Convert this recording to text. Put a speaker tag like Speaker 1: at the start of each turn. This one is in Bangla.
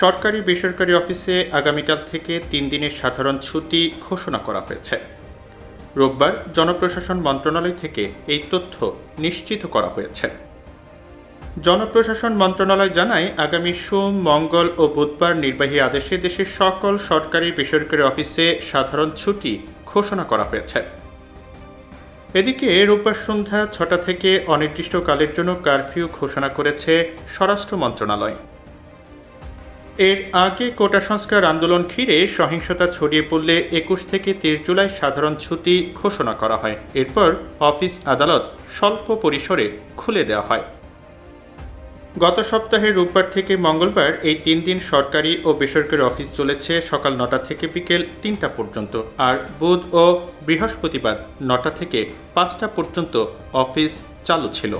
Speaker 1: সরকারি বেসরকারি অফিসে আগামীকাল থেকে ৩ দিনের সাধারণ ছুটি ঘোষণা করা হয়েছে। রোববার জনপ্রশাসন মন্ত্রণালয় থেকে এই তথ্য নিশ্চিত করা হয়েছে। জনপ্রশাসন মন্ত্রণালয় জানায়, আগামী সোম, মঙ্গল ও বুধবার নির্বাহী আদেশে দেশের সকল সরকারি বেসরকারি অফিসে সাধারণ ছুটি ঘোষণা করা হয়েছে। এদিকে রোববার সন্ধ্যা ৬টা থেকে অনির্দিষ্টকালের জন্য কারফিউ ঘোষণা করেছে স্বরাষ্ট্র মন্ত্রণালয়। এর আগে কোটা সংস্কার আন্দোলন ঘিরে সহিংসতা ছড়িয়ে পড়লে ২১ থেকে ৩০ জুলাই সাধারণ ছুটি ঘোষণা করা হয়। এরপর অফিস আদালত স্বল্প পরিসরে খুলে দেওয়া হয়। গত সপ্তাহে রোববার থেকে মঙ্গলবার এই ৩ দিন সরকারি ও বেসরকারি অফিস চলেছে সকাল ৯টা থেকে বিকেল ৩টা পর্যন্ত, আর বুধ ও বৃহস্পতিবার ৯টা থেকে ৫টা পর্যন্ত অফিস চালু ছিল।